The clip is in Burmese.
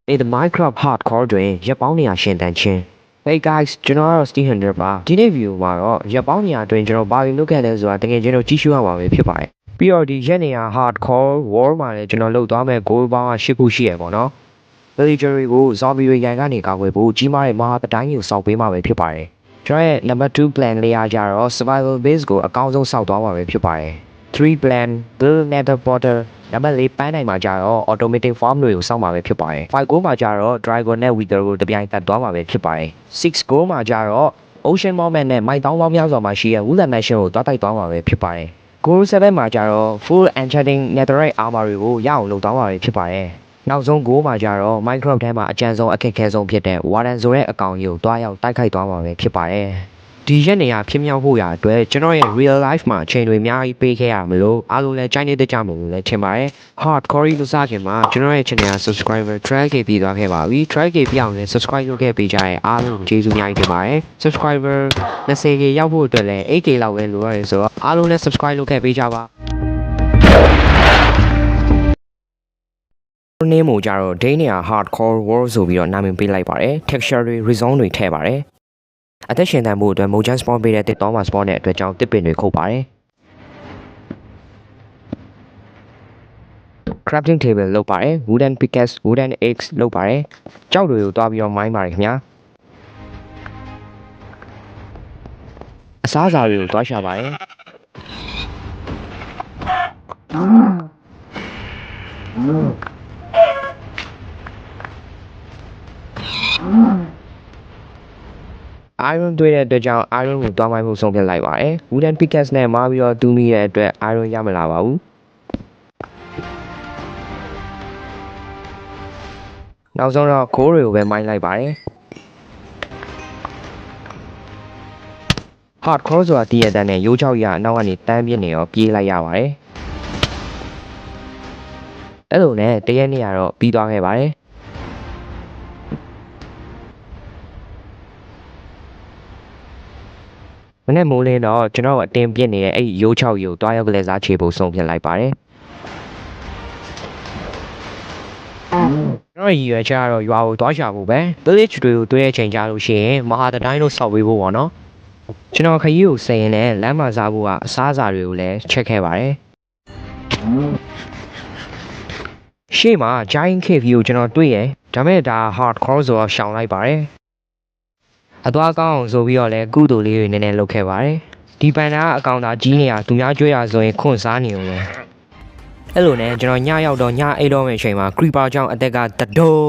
In the Minecraft hardcore တွင်ရပ်ပေါင်းနေရရှင်တန်ချင်း Hey guys ကျွန်တော်ကတော့ Steve Hunter ပါဒီနေ့ view မှာတော့ရပ်ပေါင်းနေရအတွင်းကျွန်တော်ဘာတွေလုပ်ခဲ့လဲဆိုတာတကယ်ကျွန်တော်ကြည့်ရှုရမှာပဲဖြစ်ပါတယ်ပြီးတော့ဒီရက်နေရ hardcore war မှာလည်းကျွန်တော်လုပ်သွားမဲ့ goal ပေါင်းက10ခုရှိရပေါ့နော် villager တွေကို zombie တွေရန်ကနေကာကွယ်ဖို့ကြီးမားတဲ့မဟာတိုင်းကိုစောက်ပေးမှာပဲဖြစ်ပါတယ်ကျွန်တော်ရဲ့ number 2 plan လေးအားကြတော့ survival base ကိုအကောင်းဆုံးစောက်သွားမှာပဲဖြစ်ပါတယ်3 plan build nether portal နံပါတ်4ပန်းနိုင်မှာကြတော့ automatic farm တွေကိုစောင့်မှာပဲဖြစ်ပါတယ်5 goal မှာကြတော့ dragon နဲ့ wither ကိုတပြိုင်တက်သွားမှာပဲဖြစ်ပါတယ်6 goal မှာကြတော့ ocean moment နဲ့မိုက်တောင်းပေါင်းများစွာမှာရှိတဲ့ wood mansion ကိုတွားတိုက်သွားမှာပဲဖြစ်ပါတယ် goal 7မှာကြတော့ full enchanting netherite armor တွေကိုရအောင်လုပ်သွားမှာပဲဖြစ်ပါတယ်နောက်ဆုံး goal မှာကြတော့ Minecraft ထဲမှာအကျဉ်းဆုံးအခက်အခဲဆုံးဖြစ်တဲ့ Warden ဆိုတဲ့အကောင်ကြီးကိုတွားရောက်တိုက်ခိုက်သွားမှာပဲဖြစ်ပါတယ်ဒီရက်နေရဖြစ်မြောက်ဖို့ရအတွက်ကျွန်တော်ရဲ့ real life မှာအချိန်တွေအများကြီးပေးခဲ့ရမလို့အားလုံးလည်းကြိုက်နေတဲ့ကြမှာလို့လည်းထင်ပါတယ် hardcore လို့စခင်မှာကျွန်တော်ရဲ့ channel subscriber 3k ပြီးသွားခဲ့ပါပြီ 3k ပြအောင်လည်း subscribe လုပ်ခဲ့ပေးကြတဲ့အားလုံးကျေးဇူးအများကြီးတင်ပါတယ် subscriber 20k ရောက်ဖို့အတွက်လည်း 8k လောက်ပဲလိုရတယ်ဆိုတော့အားလုံးလည်း subscribe လုပ်ခဲ့ပေးကြပါနေမို့ကြတော့ day နေရ hardcore world ဆိုပြီးတော့နာမည်ပေးလိုက်ပါတယ် texture တွေ resource တွေထည့်ပါတယ်အသက်ရှင်သန်မှုအတွက် Mojang spawn ပေးတဲ့တစ်တောင်းမှာ spawn တဲ့အတွက်ကြောင့်တစ်ပင်တွေခုတ်ပါတယ် crafting table လုပ်ပါတယ် wooden pickaxe wooden axe လုပ်ပါတယ်ကြောက်တွေကိုတွားပြီးတော့ mine ပါတယ်ခင်ဗျာအစားအစာတွေကိုတွားရှာပါတယ်iron တွေ့တဲ့အတွက်ကြောင့် iron ကိုတွားမိုင်းဖို့ဆုံးဖြတ်လိုက်ပါတယ် wooden pickaxe နဲ့မားပြီးတော့တူးမိတဲ့အတွက် iron ရမလာပါဘူးနောက်ဆုံးတော့ coal တွေကိုပဲမိုင်းလိုက်ပါတယ် hardcore ဆိုတာတည်ရတဲ့နဲ့ရိုးချောက်ရအနောက်ကနေတန်းပြစ်နေရောပြေးလိုက်ရပါတယ်အဲ့လိုနဲ့တရက်နေ့ကတော့ပြီးသွားခဲ့ပါတယ်မနေ့မိုးလင်းတော့ကျွန်တော်အတင်းပြစ်နေတဲ့အဲ့ရိုးချောက်ကိုတွားရောက်ကလေးစားချေဖို့ဆုံးဖြတ်လိုက်ပါတယ်ကျွန်တော်ရည်ရွယ်ချက်ကတော့ရွာကိုတွားရှာဖို့ပဲ village တွေကိုတွေ့တဲ့အချိန်ကြလို့ရှိရင်မဟာတိုင်းလို့စောက်ပေးဖို့ပေါ့နော်ကျွန်တော်ခရီးကိုစိန်ရင်လည်းလမ်းမှာစားဖို့ကအစားအစာတွေကိုလည်းချက်ခဲ့ပါတယ်ရှေ့မှာ giant cave ကိုကျွန်တော်တွေ့ရဒါပေမဲ့ဒါ hardcore ဆိုတော့ရှောင်လိုက်ပါတယ်အသွားကောင်းအောင်ဆိုပြီးတော့လည်းကုသိုလ်လေးတွေနည်းနည်းလုပ်ခဲ့ပါတယ်ဒီပန်တာကအကောင်သာကြီးနေရသူများကြွေးရဆိုရင်ခွန့်စားနေုံပဲအဲ့လိုနဲ့ကျွန်တော်ညရောက်တော့ညအိတ်တော့မယ့်အချိန်မှာ creeper ကြောင့်အသက်ကတဒိုး